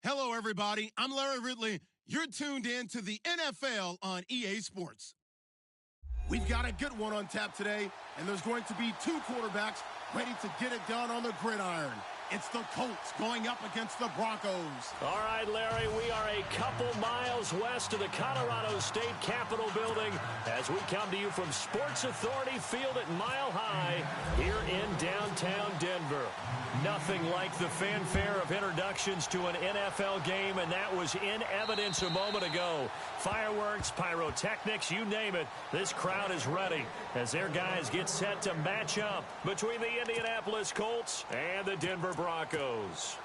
Hello, everybody. I'm Larry Ridley. You're tuned in to the NFL on EA Sports. We've got a good one on tap today, and there's going to be two quarterbacks ready to get it done on the gridiron. It's the Colts going up against the Broncos. All right, Larry, we are a couple miles west of the Colorado State Capitol building as we come to you from Sports Authority Field at Mile High here in downtown Denver. Nothing like the fanfare of introductions to an NFL game, and that was in evidence a moment ago. Fireworks, pyrotechnics, you name it, this crowd is ready as their guys get set to match up between the Indianapolis Colts and the Denver Broncos.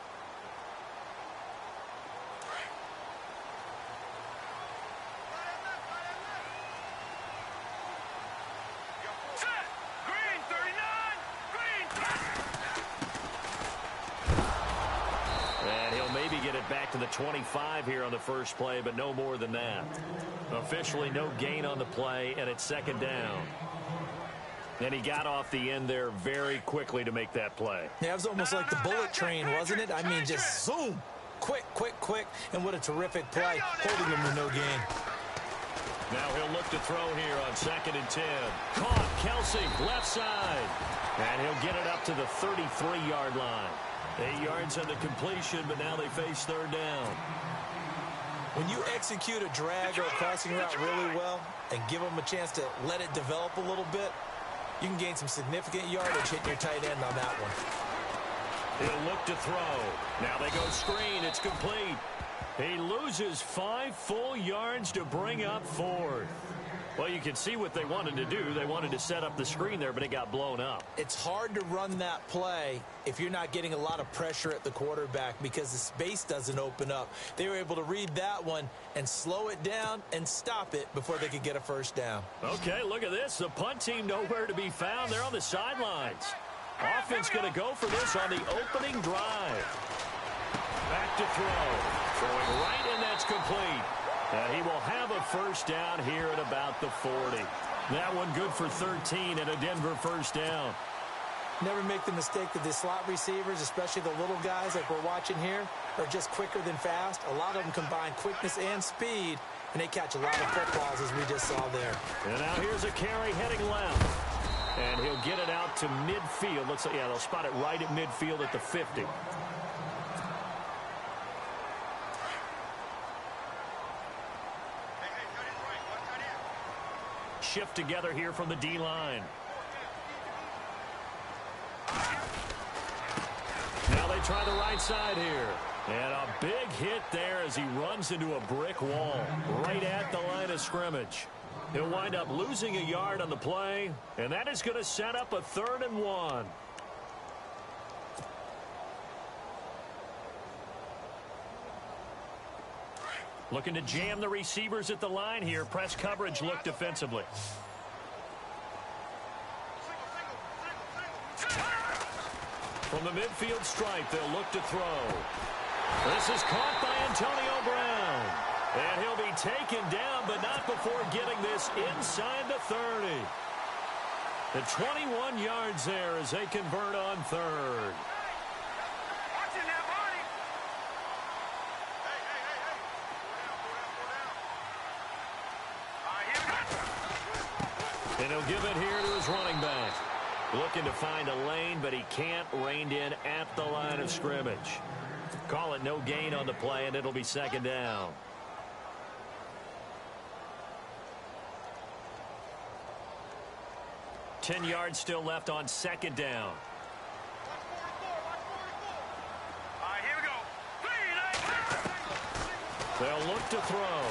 Get it back to the 25 here on the first play, but no more than that. Officially no gain on the play, and it's second down. And he got off the end there very quickly to make that play. Yeah, it was almost like the bullet train, wasn't it? I mean, just zoom. Quick, quick, quick. And what a terrific play, holding him to no gain. Now he'll look to throw here on 2nd and 10. Caught, Kelsey, left side. And he'll get it up to the 33-yard line. 8 yards on the completion, but now they face third down. When you execute a drag or a crossing route really well and give them a chance to let it develop a little bit, you can gain some significant yardage hitting your tight end on that one. He'll look to throw. Now they go screen. It's complete. He loses 5 full yards to bring up 4th. Well, you can see what they wanted to do. They wanted to set up the screen there, but it got blown up. It's hard to run that play if you're not getting a lot of pressure at the quarterback because the space doesn't open up. They were able to read that one and slow it down and stop it before they could get a first down. Okay, look at this. The punt team nowhere to be found. They're on the sidelines. Offense going to go for this on the opening drive. Back to throw. Throwing right, and that's complete. He will have a first down here at about the 40. That one good for 13 and a Denver first down. Never make the mistake that the slot receivers, especially the little guys like we're watching here, are just quicker than fast. A lot of them combine quickness and speed, and they catch a lot of footballs as we just saw there. And now here's a carry heading left. And he'll get it out to midfield. Looks like, yeah, they'll spot it right at midfield at the 50. Shift together here from the D-line. Now they try the right side here. And a big hit there as he runs into a brick wall right at the line of scrimmage. He'll wind up losing a yard on the play, and that is going to set up a 3rd and 1. Looking to jam the receivers at the line here. Press coverage look defensively. From the midfield stripe, they'll look to throw. This is caught by Antonio Brown. And he'll be taken down, but not before getting this inside the 30. The 21 yards there as they convert on 3rd. And he'll give it here to his running back. Looking to find a lane, but he can't. Reined in at the line of scrimmage. Call it no gain on the play, and it'll be 2nd down. Ten yards still left on 2nd down. Here we go. They'll look to throw.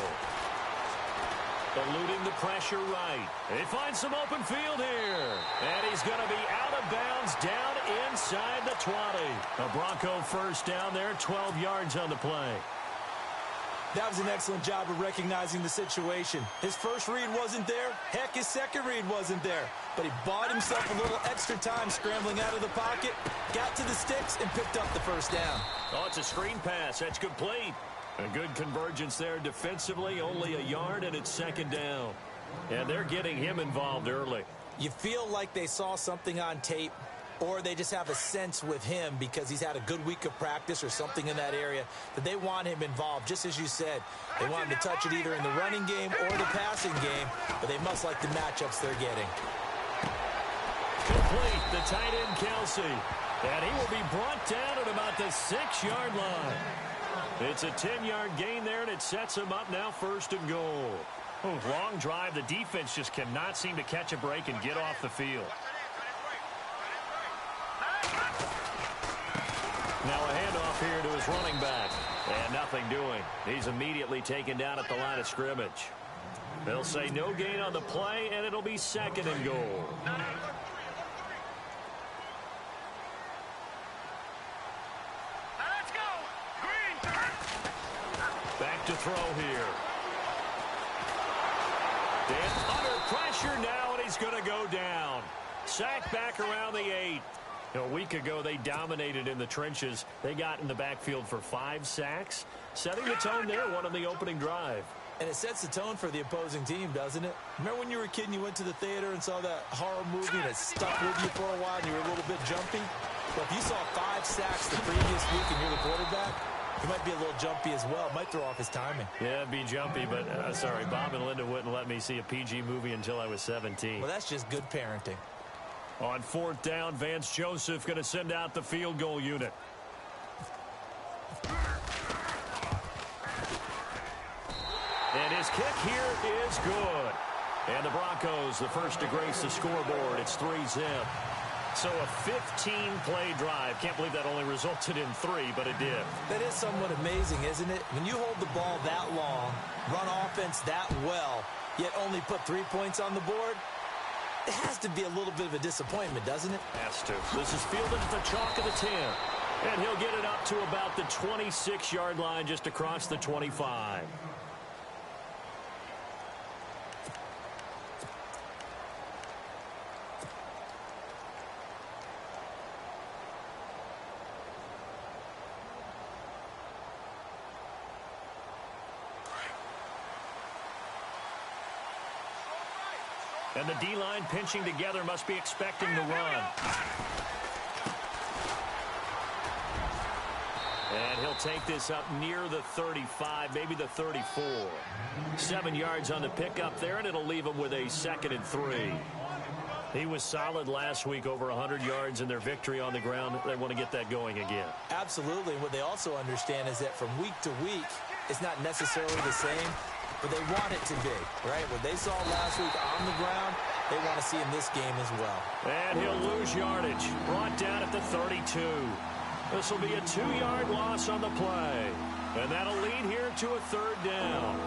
Eluding the pressure right. They find some open field here. And he's going to be out of bounds down inside the 20. A Bronco first down there, 12 yards on the play. That was an excellent job of recognizing the situation. His first read wasn't there. Heck, his second read wasn't there. But he bought himself a little extra time scrambling out of the pocket, got to the sticks, and picked up the first down. Oh, it's a screen pass. That's complete. A good convergence there defensively, only a yard, and it's 2nd down. And they're getting him involved early. You feel like they saw something on tape or they just have a sense with him because he's had a good week of practice or something in that area that they want him involved. Just as you said, they want him to touch it either in the running game or the passing game, but they must like the matchups they're getting. Complete, the tight end Kelsey. And he will be brought down at about the 6-yard line. It's a 10-yard gain there, and it sets him up now 1st and goal. Long drive. The defense just cannot seem to catch a break and get off the field. Now a handoff here to his running back. And nothing doing. He's immediately taken down at the line of scrimmage. They'll say no gain on the play, and it'll be 2nd and goal. Back to throw here. Dan under pressure now, and he's going to go down. Sacked back around the 8. A week ago, they dominated in the trenches. They got in the backfield for 5 sacks, setting the tone there, one on the opening drive. And it sets the tone for the opposing team, doesn't it? Remember when you were a kid and you went to the theater and saw that horror movie and it stuck with you for a while and you were a little bit jumpy? Well, if you saw 5 sacks the previous week and you're the quarterback, he might be a little jumpy as well. Might throw off his timing. Yeah, it'd be jumpy, but sorry, Bob and Linda wouldn't let me see a PG movie until I was 17. Well, that's just good parenting. On 4th down, Vance Joseph going to send out the field goal unit. And his kick here is good. And the Broncos, the first to grace the scoreboard. It's 3-zip. So a 15-play drive. Can't believe that only resulted in 3, but it did. That is somewhat amazing, isn't it? When you hold the ball that long, run offense that well, yet only put 3 points on the board, it has to be a little bit of a disappointment, doesn't it? Has to. This is fielded at the chalk of the 10. And he'll get it up to about the 26-yard line just across the 25. And the D-line pinching together must be expecting the run. And he'll take this up near the 35, maybe the 34. 7 yards on the pickup there, and it'll leave him with a 2nd and 3. He was solid last week, over 100 yards in their victory on the ground. They want to get that going again. Absolutely. What they also understand is that from week to week, it's not necessarily the same, but they want it to be, right? What they saw last week on the ground, they want to see in this game as well. And he'll lose yardage. Brought down at the 32. This will be a 2-yard loss on the play. And that'll lead here to a 3rd down.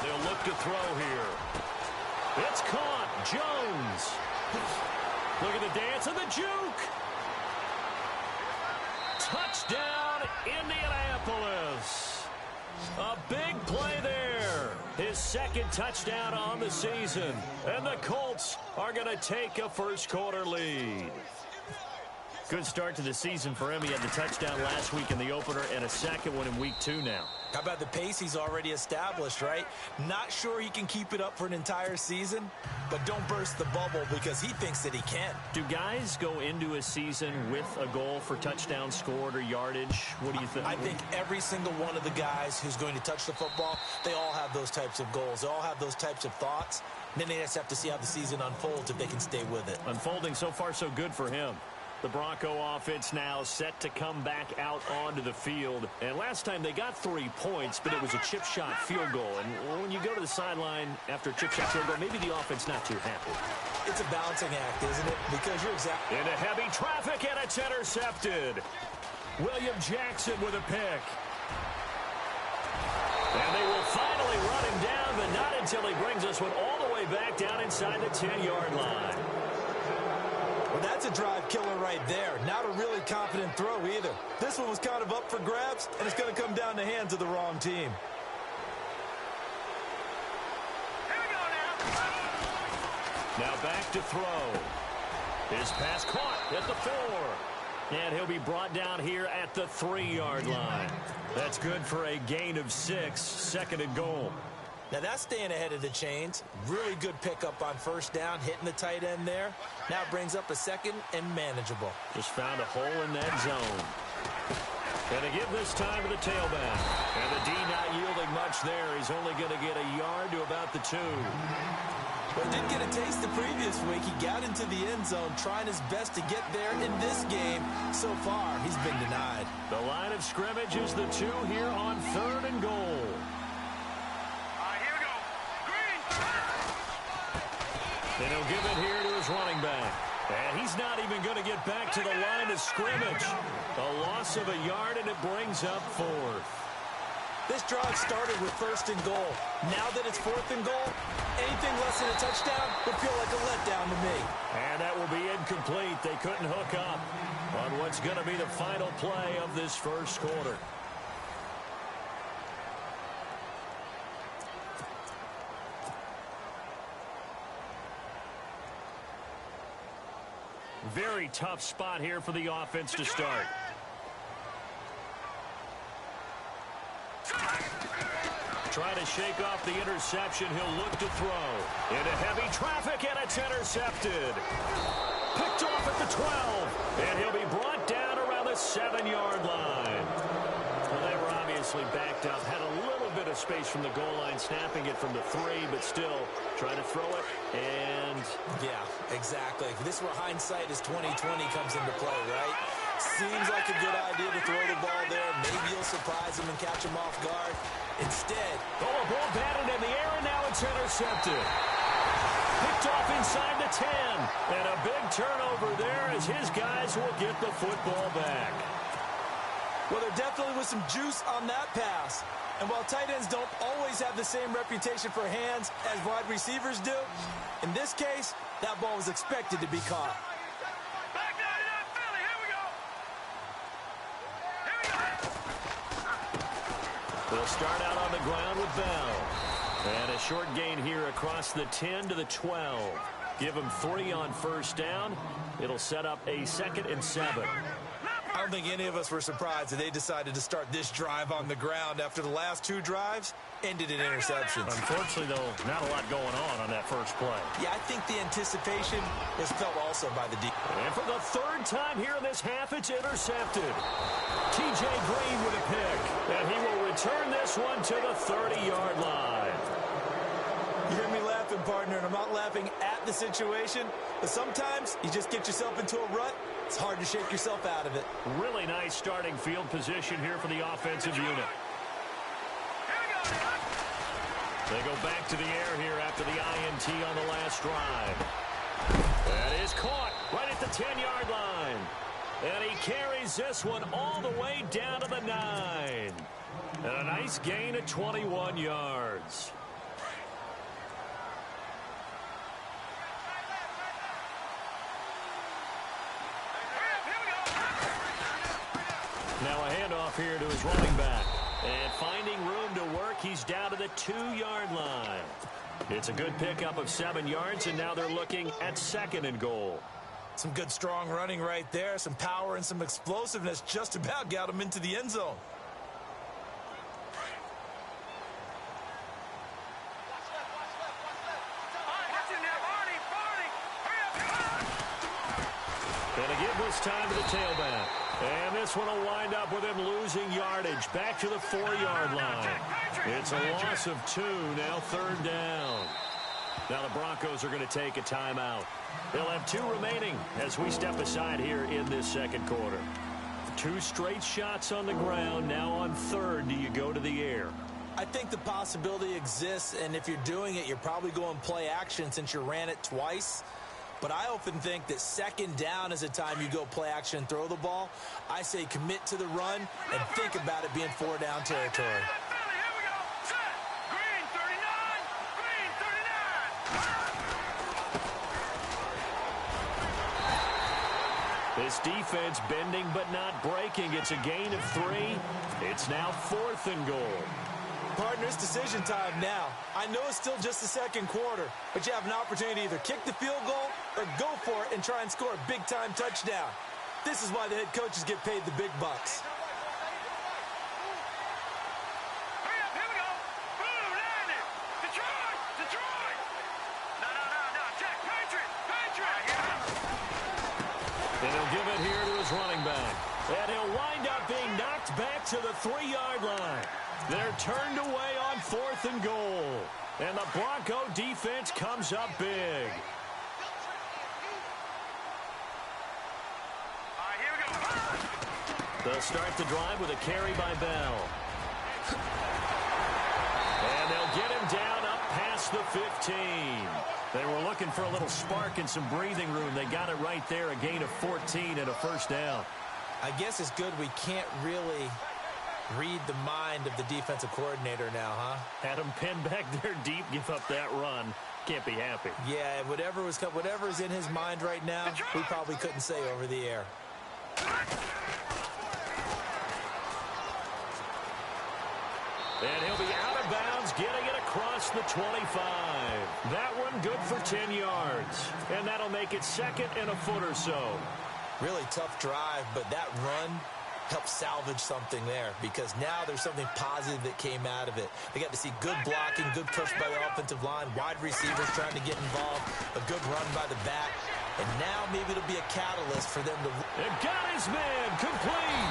They'll look to throw here. It's caught. Jones. Look at the dance of the juke. Touchdown, Indianapolis. A big play there. His 2nd touchdown on the season. And the Colts are going to take a first-quarter lead. Good start to the season for him. He had the touchdown last week in the opener and a 2nd one in week 2 now. How about the pace he's already established, right? Not sure he can keep it up for an entire season, but don't burst the bubble because he thinks that he can. Do guys go into a season with a goal for touchdown scored or yardage? What do you think? I think every single one of the guys who's going to touch the football, they all have those types of goals. They all have those types of thoughts. And then they just have to see how the season unfolds if they can stay with it. Unfolding so far so good for him. The Bronco offense now set to come back out onto the field. And last time they got 3 points, but it was a chip shot field goal. And when you go to the sideline after a chip shot field goal, maybe the offense not too happy. It's a balancing act, isn't it? Because you're exactly... Into heavy traffic, and it's intercepted. William Jackson with a pick. And they will finally run him down, but not until he brings us one all the way back down inside the 10-yard line. Well, that's a drive killer right there. Not a really confident throw either. This one was kind of up for grabs, and it's going to come down the hands of the wrong team. Here we go now. Now back to throw. His pass caught at the 4. And he'll be brought down here at the 3-yard line. That's good for a gain of 6, 2nd and goal. Now that's staying ahead of the chains. Really good pickup on first down, hitting the tight end there. Now brings up a second and manageable. Just found a hole in that zone. And to give this time to the tailback. And the D not yielding much there. He's only going to get a yard to about the 2. Well, he did get a taste the previous week. He got into the end zone, trying his best to get there in this game. So far, he's been denied. The line of scrimmage is the 2 here on 3rd and goal. Here we go. Green. And he'll give it here to his running back. And he's not even going to get back to the line of scrimmage. A loss of a yard, and it brings up 4th. This drive started with 1st and goal. Now that it's 4th and goal, anything less than a touchdown would feel like a letdown to me. And that will be incomplete. They couldn't hook up on what's going to be the final play of this first quarter. Very tough spot here for the offense to start. Trying to shake off the interception. He'll look to throw. Into heavy traffic, and it's intercepted. Picked off at the 12. And he'll be brought down around the 7-yard line. Well, they were obviously backed up. Had a little bit of space from the goal line, snapping it from the 3, but still trying to throw it. And yeah, exactly. This is where hindsight is 20/20 comes into play, right? Seems like a good idea to throw the ball there. Maybe you'll surprise him and catch him off guard. Instead, a ball batted in the air, and now it's intercepted. Picked off inside the 10. And a big turnover there as his guys will get the football back. Well, there definitely was some juice on that pass. And while tight ends don't always have the same reputation for hands as wide receivers do, in this case, that ball was expected to be caught. Back down to that Philly. Here we go. Here we go. They'll start out on the ground with Bell. And a short gain here across the 10 to the 12. Give him 3 on first down. It'll set up a 2nd and 7. I don't think any of us were surprised that they decided to start this drive on the ground after the last 2 drives ended in interceptions. Unfortunately, though, not a lot going on that first play. Yeah, I think the anticipation was felt also by the defense. And for the 3rd time here in this half, it's intercepted. T.J. Green with a pick. And he will return this one to the 30-yard line. You hear me laughing, partner, and I'm not laughing at the situation, but sometimes you just get yourself into a rut. It's hard to shake yourself out of it. Really nice starting field position here for the offensive unit. They go back to the air here after the INT on the last drive. That is caught right at the 10-yard line. And he carries this one all the way down to the 9. And a nice gain of 21 yards. Now a handoff here to his running back. And finding room to work, he's down to the 2-yard line. It's a good pickup of 7 yards, and now they're looking at 2nd and goal. Some good strong running right there. Some power and some explosiveness just about got him into the end zone. Gonna give this time to the tailback. And this one will wind up with him losing yardage back to the 4-yard line. It's a loss of 2, now 3rd down. Now the Broncos are going to take a timeout. They'll have 2 remaining as we step aside here in this second quarter. 2 straight shots on the ground. Now on 3rd, do you go to the air? I think the possibility exists, and if you're doing it, you're probably going play action since you ran it twice. But I often think that 2nd down is a time you go play action and throw the ball. I say commit to the run and think about it being 4-down territory. Here we go. Set. Green 39. Green 39. This defense bending but not breaking. It's a gain of 3. It's now 4th and goal. Partners, decision time now. I know it's still just the second quarter, but you have an opportunity to either kick the field goal or go for it and try and score a big-time touchdown. This is why the head coaches get paid the big bucks. Hurry up, here we go. Blue landed. The And he'll give it here to his running back. And he'll wind up being knocked back to the 3-yard line. They're turned away on 4th and goal. And the Bronco defense comes up big. They'll start the drive with a carry by Bell. And they'll get him down up past the 15. They were looking for a little spark and some breathing room. They got it right there, a gain of 14 and a first down. I guess it's good we can't really read the mind of the defensive coordinator now, huh? Had him pinned back there deep, give up that run. Can't be happy. Yeah, whatever's in his mind right now, we probably couldn't say over the air. And he'll be out of bounds, getting it across the 25. That one good for 10 yards. And that'll make it 2nd and a foot or so. Really tough drive, but that run helped salvage something there because now there's something positive that came out of it. They got to see good blocking, good push by the offensive line, wide receivers trying to get involved, a good run by the back, and now maybe it'll be a catalyst for them to... It got his man complete,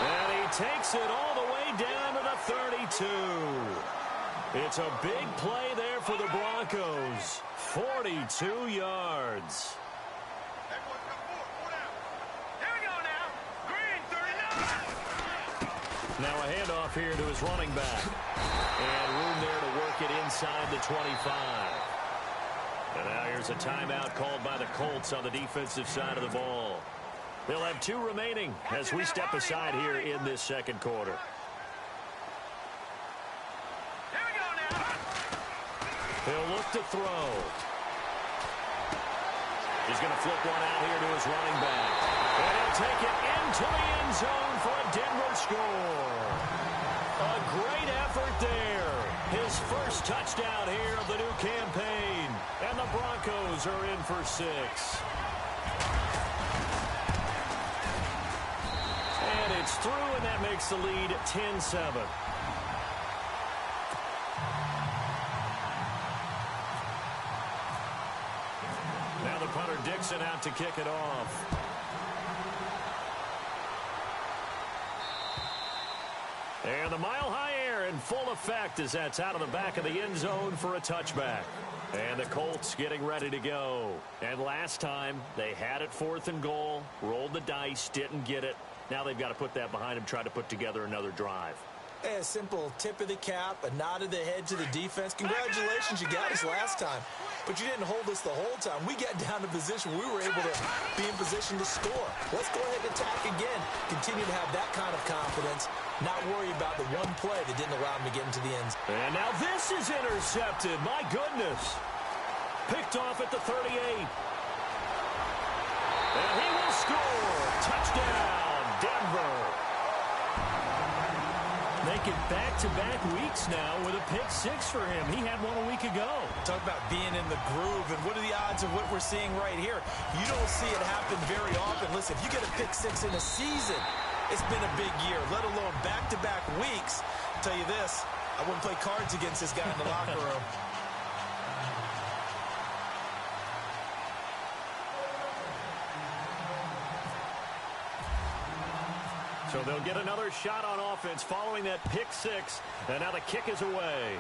and he takes it all the way down to the 32. It's a big play there for the Broncos. 42 yards. Now a handoff here to his running back. And room there to work it inside the 25. And now here's a timeout called by the Colts on the defensive side of the ball. They'll have 2 remaining as we step aside here in this second quarter. He'll look to throw. He's going to flip one out here to his running back. And he'll take it into the end zone for a Denver score. A great effort there. His first touchdown here of the new campaign. And the Broncos are in for 6. And it's through, and that makes the lead 10-7. Now the punter Dixon out to kick it off. And the mile-high air in full effect as that's out of the back of the end zone for a touchback. And the Colts getting ready to go. And last time, they had it 4th and goal, rolled the dice, didn't get it. Now they've got to put that behind them, try to put together another drive. A simple tip of the cap, a nod of the head to the defense. Congratulations, you got us last time. But you didn't hold us the whole time. We got down to position. We were able to be in position to score. Let's go ahead and attack again. Continue to have that kind of confidence. Not worry about the one play that didn't allow him to get into the end zone. And now this is intercepted. My goodness. Picked off at the 38. And he will score. Touchdown, Denver. Make it back-to-back weeks now with a pick 6 for him. He had one a week ago. Talk about being in the groove, and what are the odds of what we're seeing right here? You don't see it happen very often. Listen, if you get a pick 6 in a season, it's been a big year, let alone back-to-back weeks. I'll tell you this, I wouldn't play cards against this guy in the locker room. So they'll get another shot on offense following that pick 6. And now the kick is away.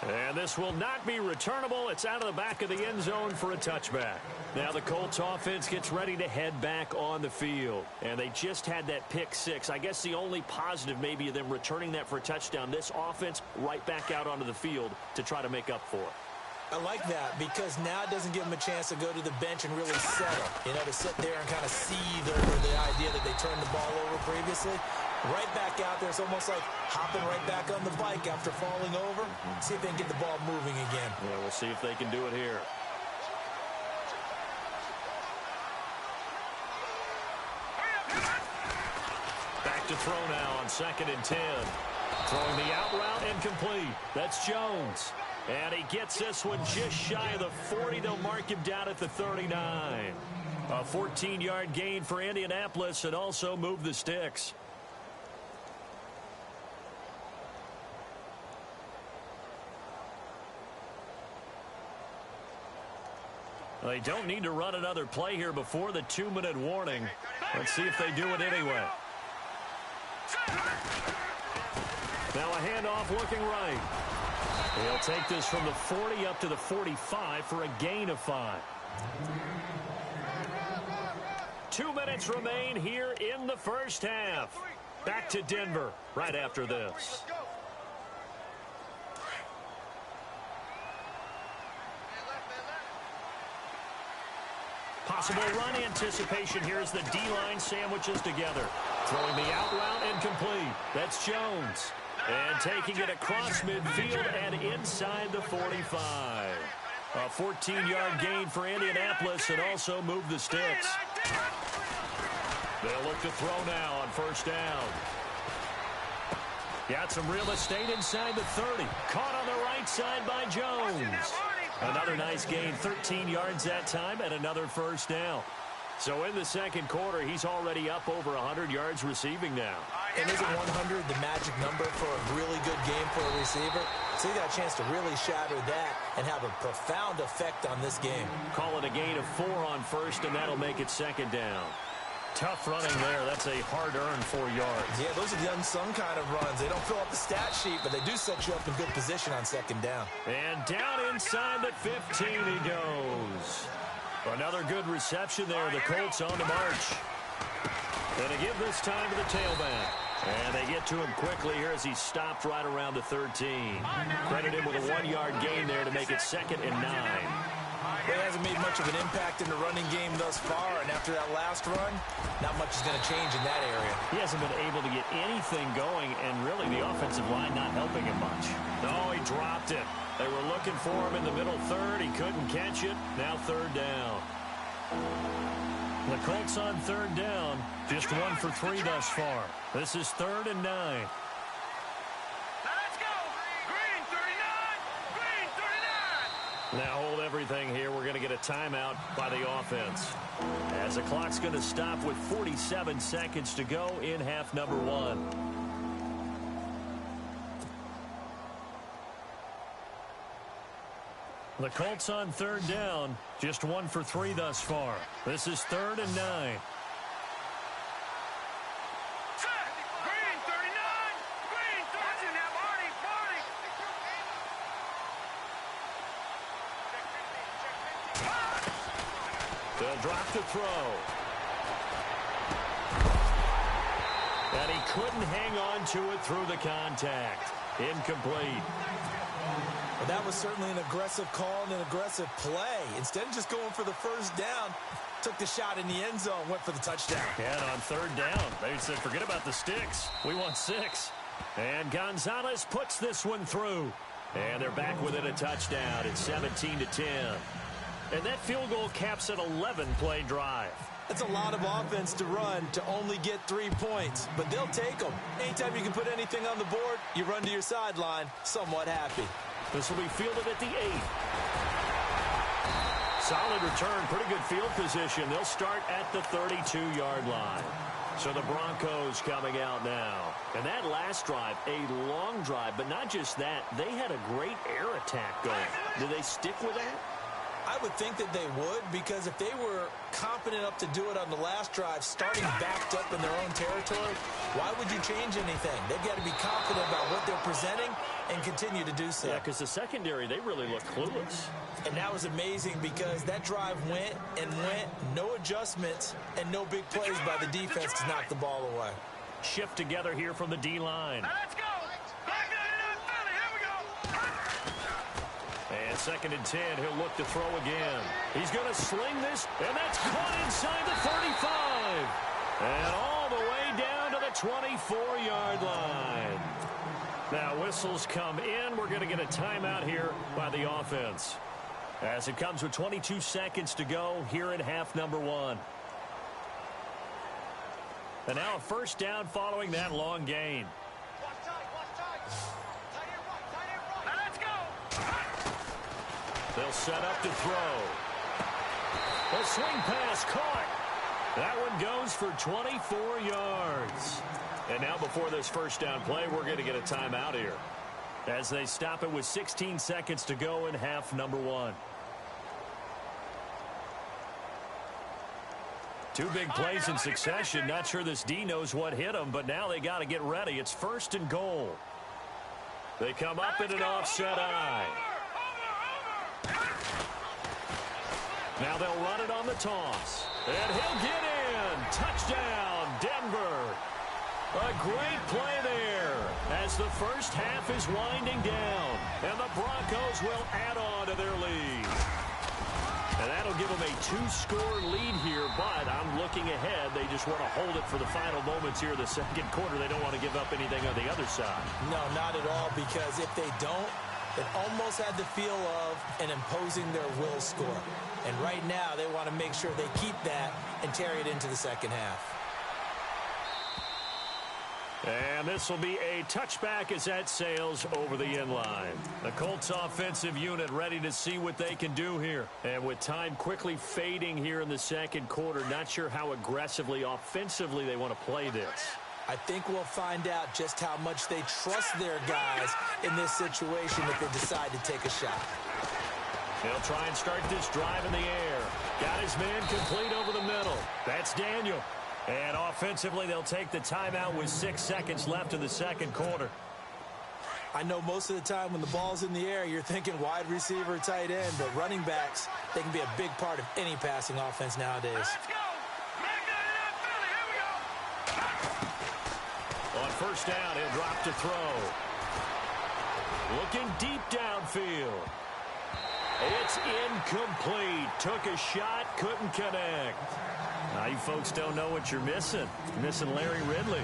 And this will not be returnable. It's out of the back of the end zone for a touchback. Now the Colts offense gets ready to head back on the field. And they just had that pick 6. I guess the only positive maybe of them returning that for a touchdown. This offense right back out onto the field to try to make up for it. I like that because now it doesn't give them a chance to go to the bench and really settle. You know, to sit there and kind of seethe over the idea that they turned the ball over previously. Right back out there. It's almost like hopping right back on the bike after falling over. See if they can get the ball moving again. Yeah, we'll see if they can do it here. Back to throw now on 2nd and 10. Throwing the out route incomplete. That's Jones. And he gets this one just shy of the 40. They'll mark him down at the 39. A 14-yard gain for Indianapolis and also move the sticks. They don't need to run another play here before the 2-minute warning. Let's see if they do it anyway. Now a handoff looking right. He'll take this from the 40 up to the 45 for a gain of 5. 2 minutes remain here in the first half. Back to Denver right after this. Possible run anticipation here as the D-line sandwiches together. Throwing the out route and complete. That's Jones. And taking it across midfield and inside the 45. A 14-yard gain for Indianapolis and also move the sticks. They'll look to throw now on first down. Got some real estate inside the 30. Caught on the right side by Jones. Another nice gain, 13 yards that time, and another first down. So in the second quarter, he's already up over 100 yards receiving now. And isn't 100 the magic number for a really good game for a receiver? So he got a chance to really shatter that and have a profound effect on this game. Call it a gain of 4 on first, and that'll make it second down. Tough running there. That's a hard-earned 4 yards. Yeah, those are the unsung kind of runs. They don't fill up the stat sheet, but they do set you up in good position on second down. And down inside the 15 he goes. Another good reception there. The Colts on the march. And they give this time to the tailback. And they get to him quickly here as he stopped right around the 13. Credit him with a 1-yard gain there to make it 2nd and 9. He hasn't made much of an impact in the running game thus far, and after that last run, not much is going to change in that area. He hasn't been able to get anything going, and really the offensive line not helping him much. No, he dropped it. They were looking for him in the middle third. He couldn't catch it. Now third down. The Colts on third down, just 1 for 3 thus far. This is 3rd and 9. Let's go. Green 39. Green 39. Now hold everything here. We're going to get a timeout by the offense. As the clock's going to stop with 47 seconds to go in half number 1. The Colts on third down, just 1 for 3 thus far. This is 3rd and 9. Set. Green 39. Green 39. Now, Marty. They'll drop the throw. And he couldn't hang on to it through the contact. Incomplete. Well, that was certainly an aggressive call and an aggressive play. Instead of just going for the first down, took the shot in the end zone, went for the touchdown. And on third down, they said, forget about the sticks. We want 6. And Gonzalez puts this one through. And they're back within a touchdown. It's 17-10. And that field goal caps an 11-play drive. That's a lot of offense to run to only get 3 points, but they'll take them. Anytime you can put anything on the board, you run to your sideline somewhat happy. This will be fielded at the 8. Solid return, pretty good field position. They'll start at the 32-yard line. So the Broncos coming out now. And that last drive, a long drive, but not just that. They had a great air attack going. Do they stick with that? I would think that they would, because if they were confident enough to do it on the last drive, starting backed up in their own territory, why would you change anything? They've got to be confident about what they're presenting and continue to do so. Yeah, because the secondary, they really look clueless. And that was amazing because that drive went and went, no adjustments, and no big plays by the defense to knock the ball away. Shift together here from the D-line. Now, let's go. Back to Philly. Here we go. And 2nd and 10, he'll look to throw again. He's going to sling this, and that's caught inside the 35. And all the way down to the 24-yard line. Now whistles come in. We're going to get a timeout here by the offense. As it comes with 22 seconds to go here in half number 1. And now a first down following that long gain. Now, let's go. They'll set up to throw. A swing pass caught. That one goes for 24 yards. And now before this first down play, we're going to get a timeout here as they stop it with 16 seconds to go in half number 1. Two big plays in succession. Not sure this D knows what hit him, but now they got to get ready. It's 1st and goal. They come up in an offset eye. Now they'll run it on the toss. And he'll get in. Touchdown, Denver. A great play there as the first half is winding down. And the Broncos will add on to their lead. And that'll give them a 2-score lead here, but I'm looking ahead. They just want to hold it for the final moments here in the second quarter. They don't want to give up anything on the other side. No, not at all, because if they don't, it almost had the feel of an imposing their will score. And right now, they want to make sure they keep that and carry it into the second half. And this will be a touchback as that sails over the end line. The Colts offensive unit ready to see what they can do here. And with time quickly fading here in the second quarter, not sure how aggressively, offensively they want to play this. I think we'll find out just how much they trust their guys in this situation if they decide to take a shot. He'll try and start this drive in the air. Got his man complete over the middle. That's Daniel. And offensively, they'll take the timeout with 6 seconds left in the second quarter. I know most of the time when the ball's in the air, you're thinking wide receiver, tight end, but running backs, they can be a big part of any passing offense nowadays. Let's go. Make that Philly. Here we go. On first down, he'll drop to throw. Looking deep downfield. It's incomplete. Took a shot, couldn't connect. Now you folks don't know what you're missing. You're missing Larry Ridley.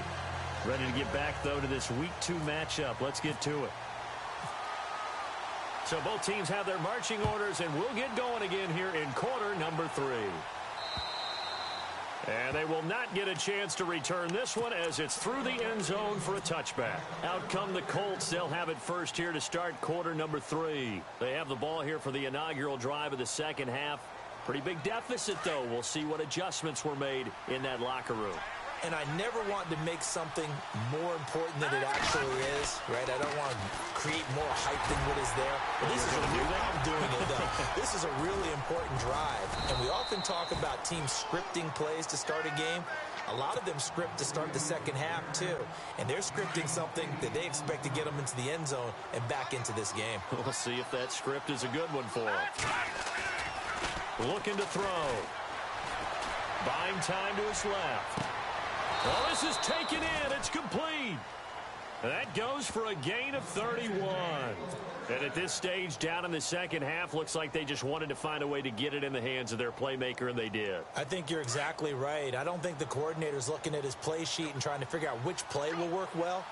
Ready to get back, though, to this Week 2 matchup. Let's get to it. So both teams have their marching orders, and we'll get going again here in quarter number 3. And they will not get a chance to return this one as it's through the end zone for a touchback. Out come the Colts. They'll have it first here to start quarter number 3. They have the ball here for the inaugural drive of the second half. Pretty big deficit, though. We'll see what adjustments were made in that locker room. And I never want to make something more important than it actually is, right? I don't want to create more hype than what is there. But this is I'm doing it, though. This is a really important drive. And we often talk about teams scripting plays to start a game. A lot of them script to start the second half, too. And they're scripting something that they expect to get them into the end zone and back into this game. We'll see if that script is a good one for them. Looking to throw. Buying time to his left. Well, this is taken in. It's complete. That goes for a gain of 31. And at this stage, down in the second half, looks like they just wanted to find a way to get it in the hands of their playmaker, and they did. I think you're exactly right. I don't think the coordinator's looking at his play sheet and trying to figure out which play will work well.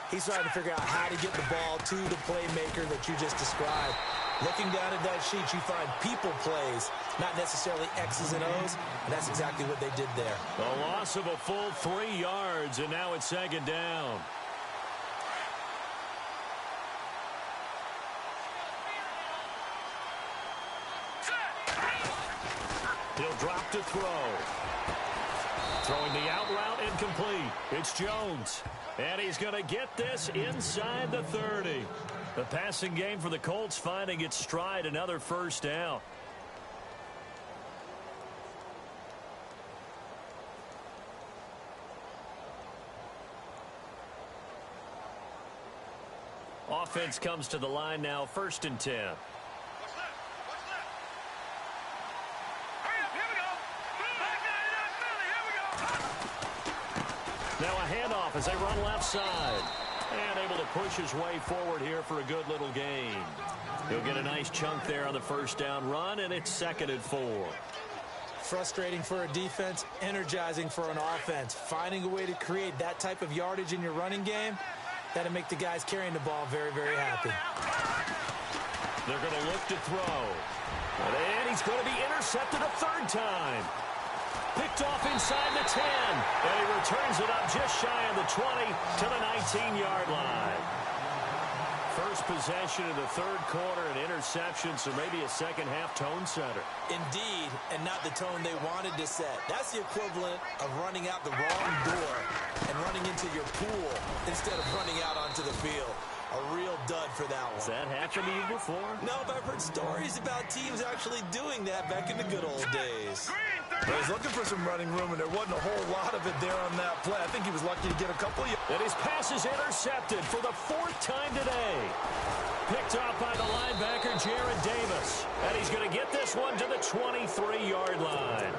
He's trying to figure out how to get the ball to the playmaker that you just described. Looking down at that sheet, you find people plays, not necessarily X's and O's, and that's exactly what they did there. A loss of a full 3 yards, and now it's second down. He'll drop to throw. Throwing the out route incomplete. It's Jones. And he's going to get this inside the 30. The passing game for the Colts finding its stride, another first down. Offense comes to the line now, 1st and 10. What's that? Hurry up, here we go. Back Philly, here we go. Now a handoff as they run left side. And able to push his way forward here for a good little gain. He'll get a nice chunk there on the first down run, and it's 2nd and 4. Frustrating for a defense, energizing for an offense. Finding a way to create that type of yardage in your running game, that'll make the guys carrying the ball very, very happy. They're going to look to throw. And he's going to be intercepted a 3rd time. Picked off inside the 10. And he returns it up just shy of the 20 to the 19-yard line. First possession of the 3rd quarter, an interception, so maybe a second-half tone setter. Indeed, and not the tone they wanted to set. That's the equivalent of running out the wrong door and running into your pool instead of running out onto the field. A real dud for that one. Has that happened to you before? No, but I've heard stories about teams actually doing that back in the good old days. Well, he's looking for some running room, and there wasn't a whole lot of it there on that play. I think he was lucky to get a couple. And his pass is intercepted for the 4th time today. Picked off by the linebacker, Jared Davis. And he's going to get this one to the 23-yard line.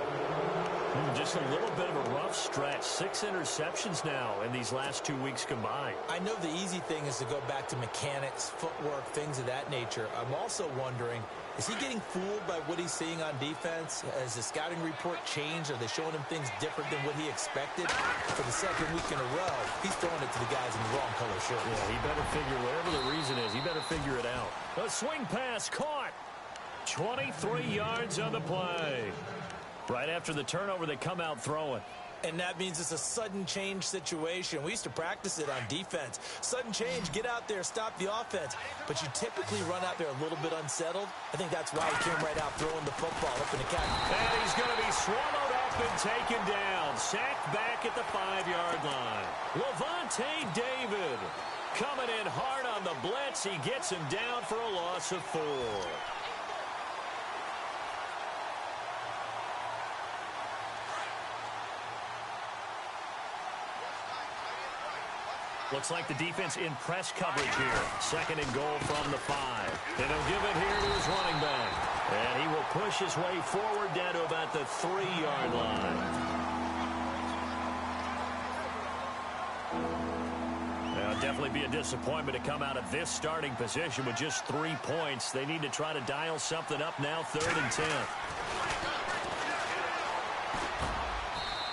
Just a little bit of a rough stretch. 6 interceptions now in these last 2 weeks combined. I know the easy thing is to go back to mechanics, footwork, things of that nature. I'm also wondering, is he getting fooled by what he's seeing on defense? Has the scouting report changed? Are they showing him things different than what he expected? For the 2nd week in a row, he's throwing it to the guys in the wrong color shirts. Yeah, he better figure, whatever the reason is, he better figure it out. A swing pass caught. 23 yards on the play. Right after the turnover, they come out throwing. And that means it's a sudden change situation. We used to practice it on defense. Sudden change, get out there, stop the offense. But you typically run out there a little bit unsettled. I think that's why he came right out throwing the football up in the catch. And he's going to be swallowed up and taken down. Sacked back at the 5-yard line. Levante David coming in hard on the blitz. He gets him down for a loss of 4. Looks like the defense in press coverage here. 2nd and goal from the 5. And he'll give it here to his running back. And he will push his way forward down to about the 3-yard line. Now, definitely be a disappointment to come out of this starting position with just 3 points. They need to try to dial something up now, 3rd and 10.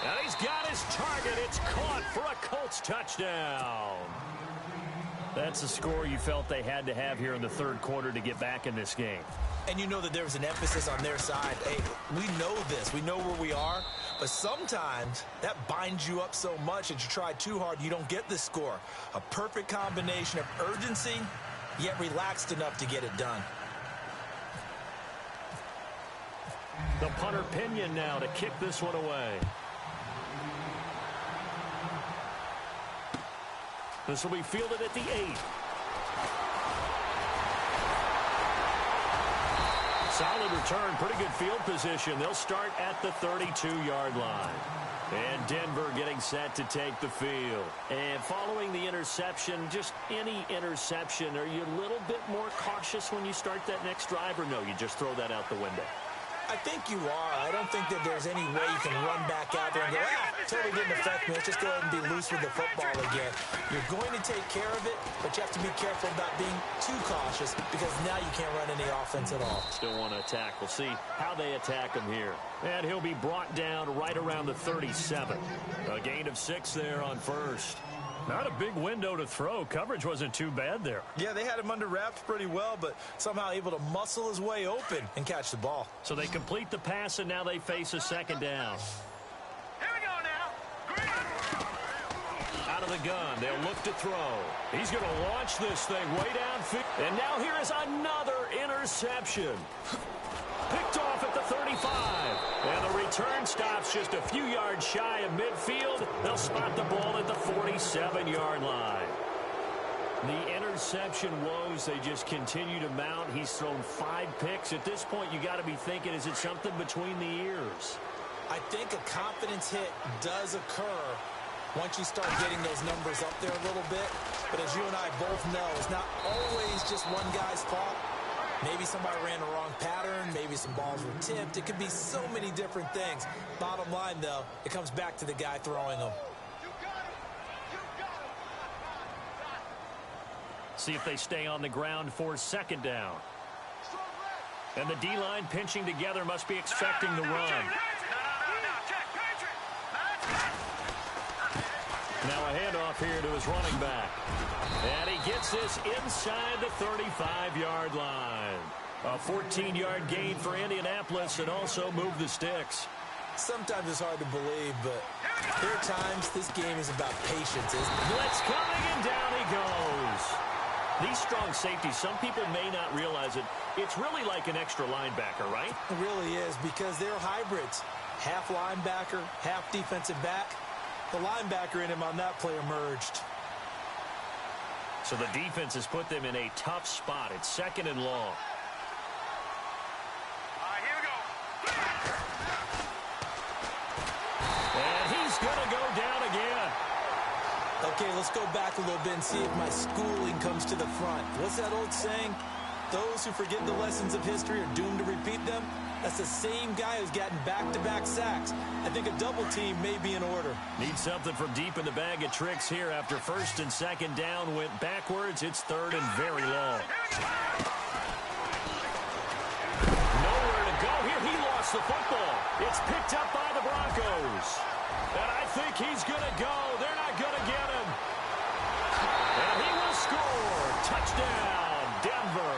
And he's got his target. It's caught for a Colts touchdown. That's the score you felt they had to have here in the 3rd quarter to get back in this game. And you know that there was an emphasis on their side. Hey, we know this. We know where we are. But sometimes that binds you up so much that you try too hard, you don't get the score. A perfect combination of urgency, yet relaxed enough to get it done. The punter Pinion now to kick this one away. This will be fielded at the 8. Solid return, pretty good field position. They'll start at the 32-yard line. And Denver getting set to take the field. And following the interception, just any interception, are you a little bit more cautious when you start that next drive, or no, you just throw that out the window? I think you are. I don't think that there's any way you can run back out there and go, totally didn't affect me. Let's just go ahead and be loose with the football again. You're going to take care of it, but you have to be careful about being too cautious because now you can't run any offense at all. Still want to attack. We'll see how they attack him here. And he'll be brought down right around the 37. A gain of 6 there on 1st. Not a big window to throw. Coverage wasn't too bad there. Yeah, they had him under wraps pretty well, but somehow able to muscle his way open and catch the ball. So they complete the pass, and now they face a 2nd down. Here we go now. Out of the gun, they'll look to throw. He's going to launch this thing way downfield. And now here is another interception. Picked off at the 35. And the return stops just a few yards shy of midfield. They'll spot the ball at the 47-yard line. The interception woes, they just continue to mount. He's thrown 5 picks. At this point, you got to be thinking, is it something between the ears? I think a confidence hit does occur once you start getting those numbers up there a little bit. But as you and I both know, it's not always just one guy's fault. Maybe somebody ran the wrong pattern. Maybe some balls were tipped. It could be so many different things. Bottom line, though, it comes back to the guy throwing them. See if they stay on the ground for 2nd down. And the D-line pinching together must be expecting the run. Now a handoff here to his running back. And he gets this inside the 35-yard line. A 14-yard gain for Indianapolis and also move the sticks. Sometimes it's hard to believe, but there are times this game is about patience, isn't it? Blitz coming, and down he goes. These strong safeties, some people may not realize it. It's really like an extra linebacker, right? It really is, because they're hybrids. Half linebacker, half defensive back. The linebacker in him on that play emerged. So the defense has put them in a tough spot. It's 2nd and long. All right, here we go. And he's going to go down again. Okay, let's go back a little bit and see if my schooling comes to the front. What's that old saying? Those who forget the lessons of history are doomed to repeat them. That's the same guy who's gotten back-to-back sacks. I think a double team may be in order. Need something from deep in the bag of tricks here. After 1st and 2nd down went backwards, it's 3rd and very long. Nowhere to go here. He lost the football. It's picked up by the Broncos. And I think he's going to go. They're not going to get him. And he will score. Touchdown, Denver.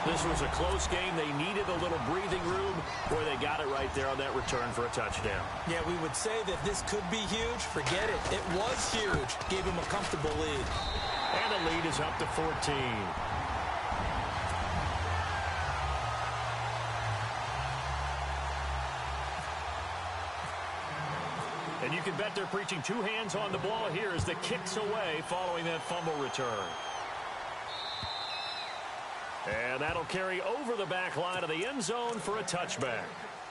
This was a close game. They needed a little breathing room. Boy, they got it right there on that return for a touchdown. Yeah, we would say that this could be huge. Forget it. It was huge. Gave him a comfortable lead. And the lead is up to 14. And you can bet they're preaching 2 hands on the ball here as the kick's away following that fumble return. And that'll carry over the back line of the end zone for a touchback.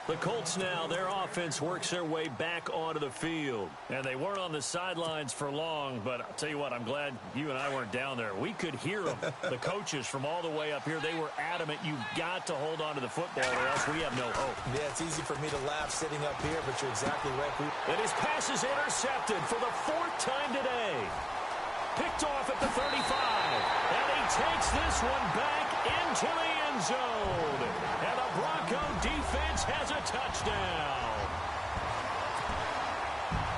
The Colts now, their offense works their way back onto the field. And they weren't on the sidelines for long, but I'll tell you what, I'm glad you and I weren't down there. We could hear them. The coaches from all the way up here, they were adamant. You've got to hold on to the football or else we have no hope. Yeah, it's easy for me to laugh sitting up here, but you're exactly right. And his pass is intercepted for the 4th time today. Picked off at the 35. And he takes this one back into the end zone. And the Bronco defense has a touchdown.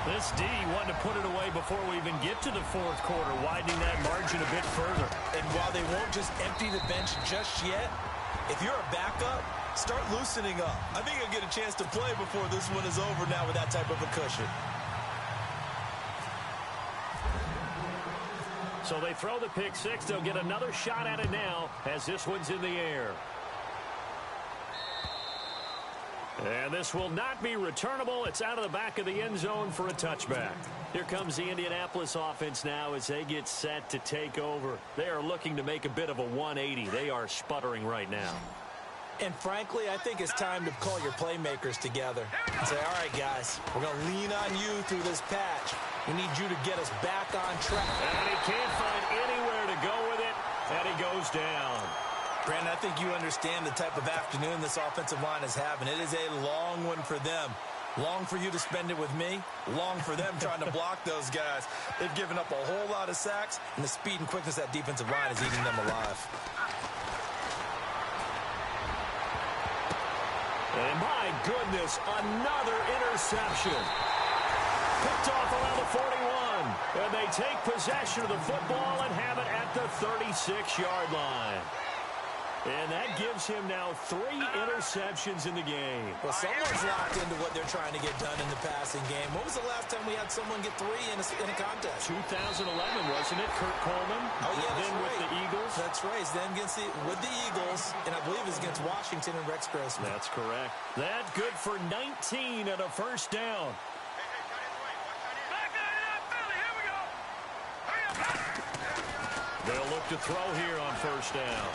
This D wanted to put it away before we even get to the 4th quarter, widening that margin a bit further. And while they won't just empty the bench just yet, if you're a backup, start loosening up. I think you'll get a chance to play before this one is over now with that type of a cushion. So they throw the pick 6. They'll get another shot at it now as this one's in the air. And this will not be returnable. It's out of the back of the end zone for a touchback. Here comes the Indianapolis offense now as they get set to take over. They are looking to make a bit of a 180. They are sputtering right now. And frankly, I think it's time to call your playmakers together and say, all right, guys, we're going to lean on you through this patch. We need you to get us back on track. And he can't find anywhere to go with it, and he goes down. Brandon, I think you understand the type of afternoon this offensive line is having. It is a long one for them. Long for you to spend it with me. Long for them trying to block those guys. They've given up a whole lot of sacks, and the speed and quickness of that defensive line is eating them alive. And my goodness, another interception. Picked off around the 41. And they take possession of the football and have it at the 36-yard line. And that gives him now 3 interceptions in the game. Well, someone's locked into what they're trying to get done in the passing game. When was the last time we had someone get 3 in a contest? 2011, wasn't it? Kurt Coleman. Oh, yeah, that's then right. with the Eagles. That's right. Then with the Eagles, and I believe it's against Washington and Rex Grossman. That's correct. That good for 19 and a first down. They'll look to throw here on first down.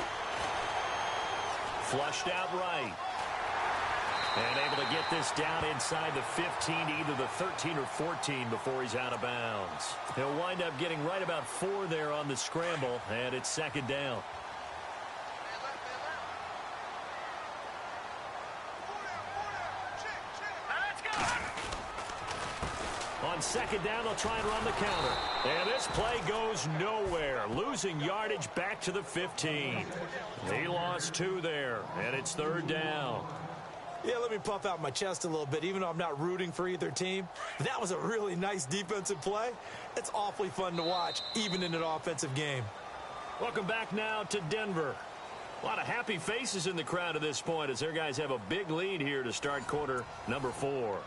Flushed out right. And able to get this down inside the 15, either the 13 or 14 before he's out of bounds. He'll wind up getting right about 4 there on the scramble, and it's second down. On second down, they'll try and run the counter. And this play goes nowhere. Losing yardage back to the 15. He lost 2 there, and it's third down. Yeah, let me puff out my chest a little bit, even though I'm not rooting for either team. That was a really nice defensive play. It's awfully fun to watch, even in an offensive game. Welcome back now to Denver. A lot of happy faces in the crowd at this point as their guys have a big lead here to start quarter number 4.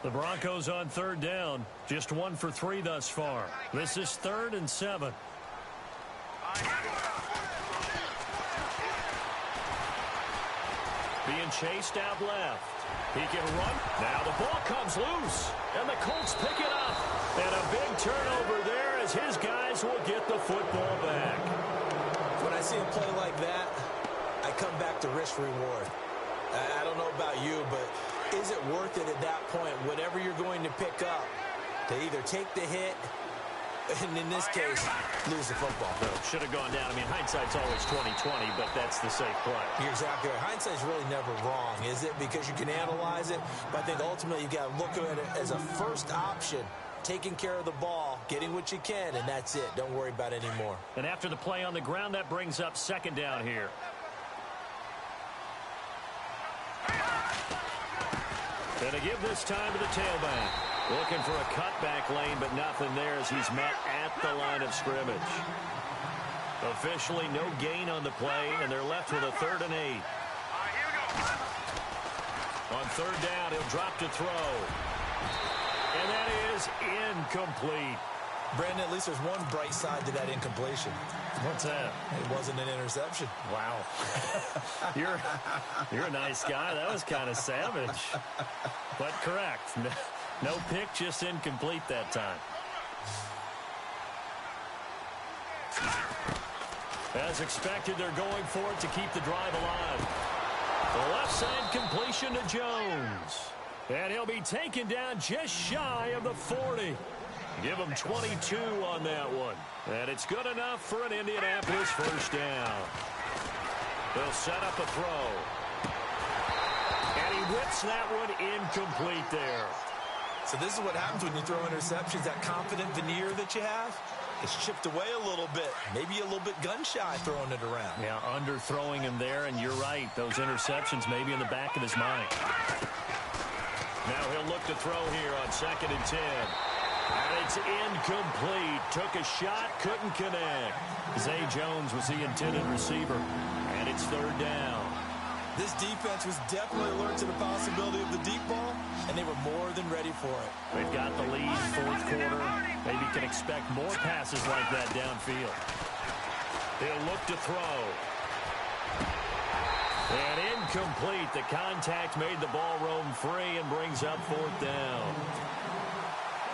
The Broncos on third down. Just 1 for 3 thus far. This is 3rd and 7. Being chased out left. He can run. Now the ball comes loose. And the Colts pick it up. And a big turnover there as his guys will get the football back. When I see a play like that, I come back to risk-reward. I don't know about you, but is it worth it at that point, whatever you're going to pick up, to either take the hit, and in this case, lose the football? No, should have gone down. I mean, hindsight's always 20/20, but that's the safe play. You're exactly right. Hindsight's really never wrong, is it? Because you can analyze it, but I think ultimately you got to look at it as a first option, taking care of the ball, getting what you can, and that's it. Don't worry about it anymore. And after the play on the ground, that brings up second down here. And to give this time to the tailback. Looking for a cutback lane, but nothing there as he's met at the line of scrimmage. Officially no gain on the play, and they're left with a 3rd and 8. On 3rd down, he'll drop to throw. And that is incomplete. Brandon, at least there's one bright side to that incompletion. What's that? It wasn't an interception. Wow. You're a nice guy. That was kind of savage. But correct. No pick, just incomplete that time. As expected, they're going for it to keep the drive alive. The left side completion to Jones. And he'll be taken down just shy of the 40. Give him 22 on that one. And it's good enough for an Indianapolis first down. They'll set up a throw. And he whips that one incomplete there. So this is what happens when you throw interceptions. That confident veneer that you have, it's chipped away a little bit. Maybe a little bit gun-shy throwing it around. Yeah, underthrowing him there, and you're right. Those interceptions may be in the back of his mind. Now he'll look to throw here on 2nd and 10. And it's incomplete. Took a shot, couldn't connect. Zay Jones was the intended receiver. And it's 3rd down. This defense was definitely alert to the possibility of the deep ball, and they were more than ready for it. They've got the lead, 4th quarter. Maybe can expect more passes like that downfield. They'll look to throw. And incomplete. The contact made the ball roam free and brings up 4th down.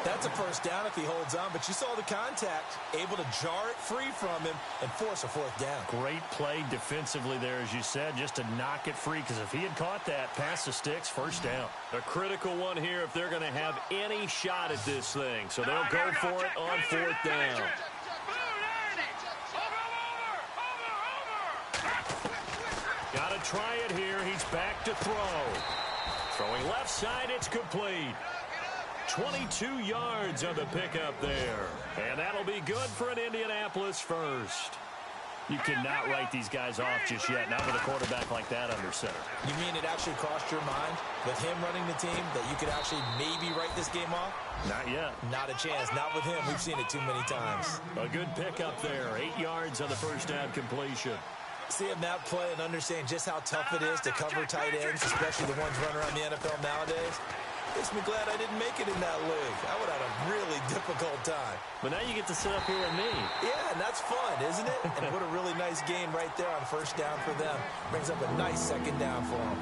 That's a first down if he holds on, but you saw the contact, able to jar it free from him and force a 4th down. Great play defensively there, as you said, just to knock it free, because if he had caught that, past the sticks, first down. A critical one here if they're going to have any shot at this thing. So they'll go for it on 4th down. Got to try it here. He's back to throw. Throwing left side, it's complete. 22 yards on the pickup there. And that'll be good for an Indianapolis first. You cannot write these guys off just yet, not with a quarterback like that under center. You mean it actually crossed your mind with him running the team that you could actually maybe write this game off? Not yet. Not a chance. Not with him. We've seen it too many times. A good pickup there. 8 yards on the first down completion. Seeing that play and understand just how tough it is to cover tight ends, especially the ones running around the NFL nowadays, makes me glad I didn't make it in that league. I would have had a really difficult time. But now you get to sit up here with me. Yeah, and that's fun, isn't it? And what a really nice game right there on first down for them. Brings up a nice 2nd down for them.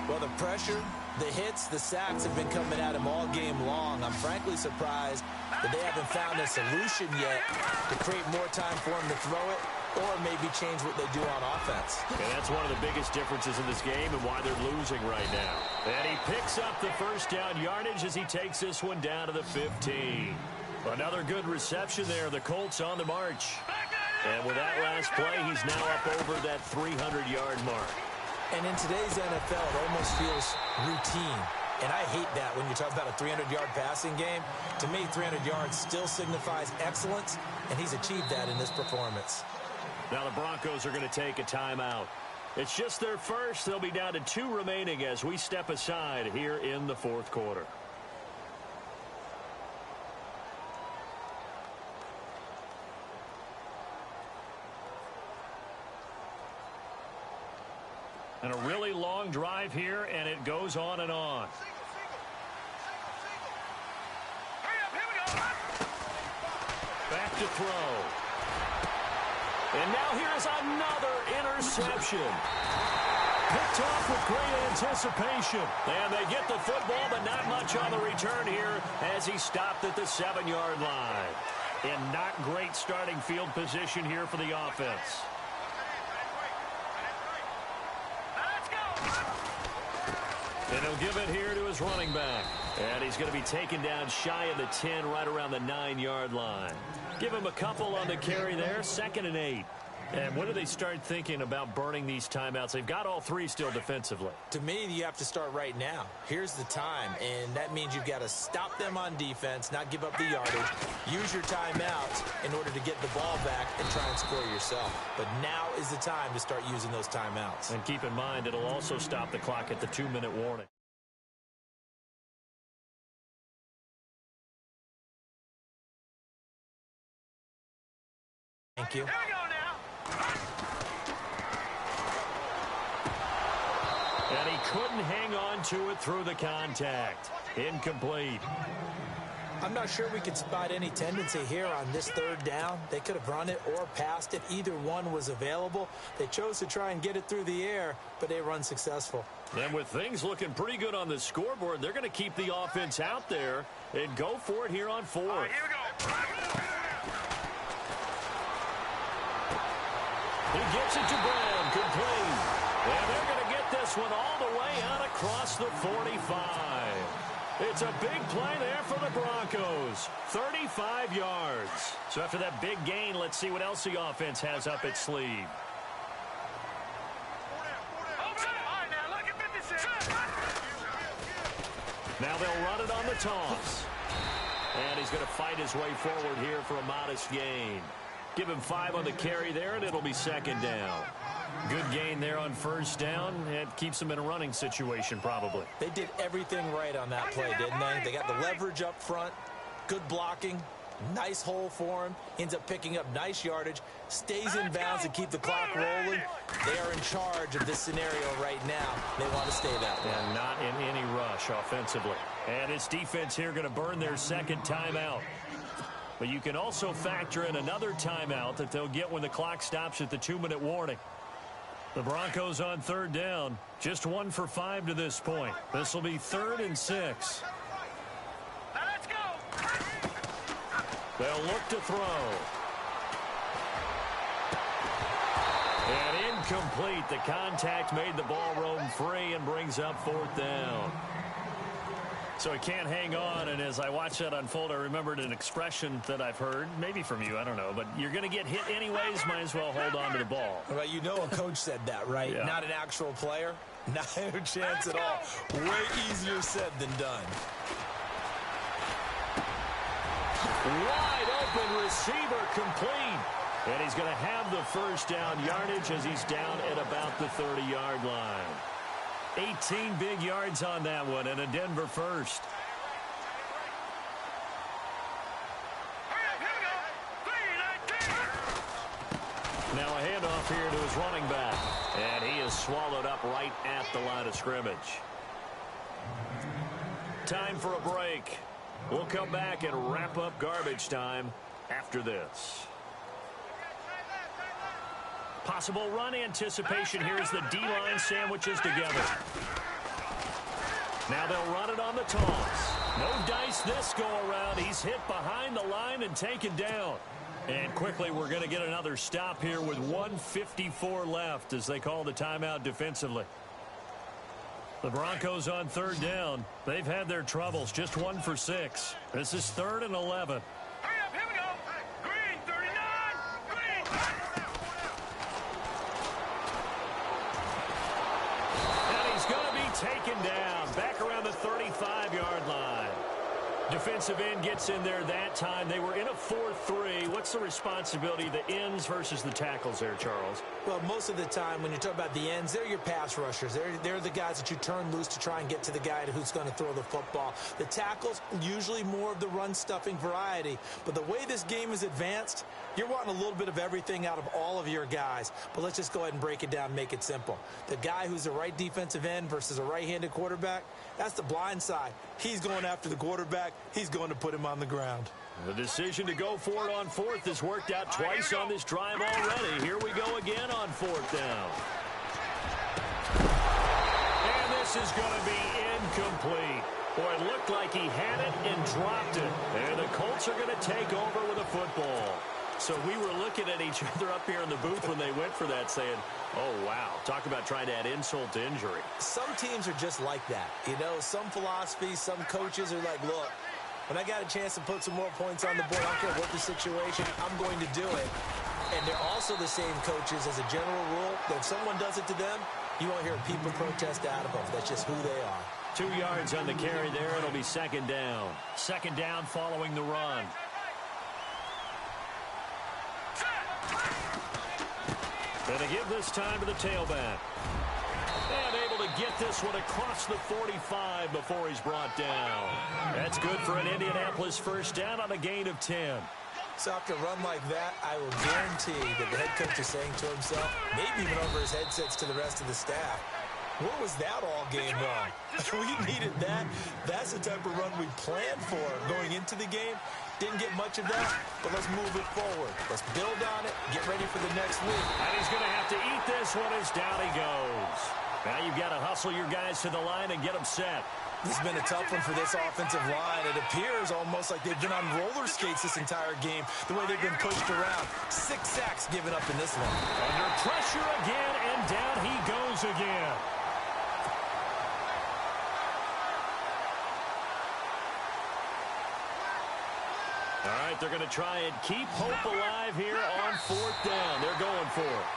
Well, the pressure, the hits, the sacks have been coming at him all game long. I'm frankly surprised that they haven't found a solution yet to create more time for him to throw it, or maybe change what they do on offense. And that's one of the biggest differences in this game and why they're losing right now. And he picks up the first down yardage as he takes this one down to the 15. Another good reception there. The Colts on the march. And with that last play, he's now up over that 300-yard mark. And in today's NFL, it almost feels routine. And I hate that when you talk about a 300-yard passing game. To me, 300 yards still signifies excellence, and he's achieved that in this performance. Now the Broncos are going to take a timeout. It's just their first. They'll be down to 2 remaining as we step aside here in the 4th quarter. And a really long drive here, and it goes on and on. Back to throw. And now here's another interception. Picked off with great anticipation. And they get the football, but not much on the return here as he stopped at the 7-yard line. And not great starting field position here for the offense. And he'll give it here to his running back. And he's going to be taken down shy of the 10, right around the 9-yard line. Give him a couple on the carry there, 2nd and 8. And when do they start thinking about burning these timeouts? They've got all 3 still defensively. To me, you have to start right now. Here's the time, and that means you've got to stop them on defense, not give up the yardage, use your timeouts in order to get the ball back and try and score yourself. But now is the time to start using those timeouts. And keep in mind, it'll also stop the clock at the 2-minute warning. Thank you. Here we go now. And he couldn't hang on to it through the contact. Incomplete. I'm not sure we can spot any tendency here on this 3rd down. They could have run it or passed it. Either one was available. They chose to try and get it through the air, but they run successful. And with things looking pretty good on the scoreboard, they're going to keep the offense out there and go for it here on 4th. Here we go. He gets it to Brown, complete. And they're going to get this one all the way out across the 45. It's a big play there for the Broncos. 35 yards. So after that big gain, let's see what else the offense has up its sleeve. Now they'll run it on the toss. And he's going to fight his way forward here for a modest gain. Give him 5 on the carry there, and it'll be 2nd down. Good gain there on 1st down. It keeps him in a running situation, probably. They did everything right on that play, didn't they? They got the leverage up front, good blocking, nice hole for him, ends up picking up nice yardage, stays in bounds and keep the clock rolling. They are in charge of this scenario right now. They want to stay that way. And not in any rush offensively. And his defense here going to burn their 2nd timeout. But you can also factor in another timeout that they'll get when the clock stops at the 2-minute warning. The Broncos on 3rd down, just 1 for 5 to this point. This will be 3rd and 6. Now let's go. They'll look to throw. And incomplete. The contact made the ball roam free and brings up 4th down. So he can't hang on, and as I watched that unfold, I remembered an expression that I've heard, maybe from you, I don't know, but you're going to get hit anyways, might as well hold on to the ball. Well, you know a coach said that, right? Yeah. Not an actual player. Not a chance at all. Way easier said than done. Wide open receiver, complete. And he's going to have the 1st down yardage as he's down at about the 30-yard line. 18 big yards on that one, and a Denver first. Now a handoff here to his running back. And he is swallowed up right at the line of scrimmage. Time for a break. We'll come back and wrap up garbage time after this. Possible run anticipation here as the D-line sandwiches together. Now they'll run it on the toss. No dice this go-around. He's hit behind the line and taken down. And quickly we're going to get another stop here with 1:54 left as they call the timeout defensively. The Broncos on 3rd down. They've had their troubles, just 1 for 6. This is 3rd and 11. Here we go. Green, 39. Green. And he's going to be taken down back around the 35-yard line. Defensive end gets in there that time. They were in a 4-3. What's the responsibility of the ends versus the tackles there, Charles? Well, most of the time when you talk about the ends, they're your pass rushers. They're the guys that you turn loose to try and get to the guy who's going to throw the football. The tackles, usually more of the run-stuffing variety. But the way this game is advanced, you're wanting a little bit of everything out of all of your guys. But let's just go ahead and break it down and make it simple. The guy who's the right defensive end versus a right-handed quarterback, that's the blind side. He's going after the quarterback. He's going to put him on the ground. The decision to go for it on 4th has worked out twice on this drive already. Here we go again on 4th down. this is going to be incomplete. Boy, it looked like he had it and dropped it. And the Colts are going to take over with a football. So we were looking at each other up here in the booth when they went for that, saying, oh, wow, talk about trying to add insult to injury. Some teams are just like that. You know, some philosophies, some coaches are like, look, when I got a chance to put some more points on the board, I don't care what the situation, I'm going to do it. And they're also the same coaches as a general rule that if someone does it to them, you won't hear people protest out of them. That's just who they are. 2 yards on the carry there. It'll be second down. Second down following the run. And to give this time to the tailback. And able to get this one across the 45 before he's brought down. That's good for an Indianapolis first down on a gain of 10. So after a run like that, I will guarantee that the head coach is saying to himself, maybe even over his headsets to the rest of the staff, what was that all game long? We needed that. That's the type of run we planned for going into the game. Didn't get much of that, but let's move it forward. Let's build on it, get ready for the next week. And he's going to have to eat this one as down he goes. Now you've got to hustle your guys to the line and get them set. This has been a tough one for this offensive line. It appears almost like they've been on roller skates this entire game, the way they've been pushed around. 6 sacks given up in this one. Under pressure again, and down he goes again. All right, they're going to try and keep hope alive here on 4th down. They're going for it.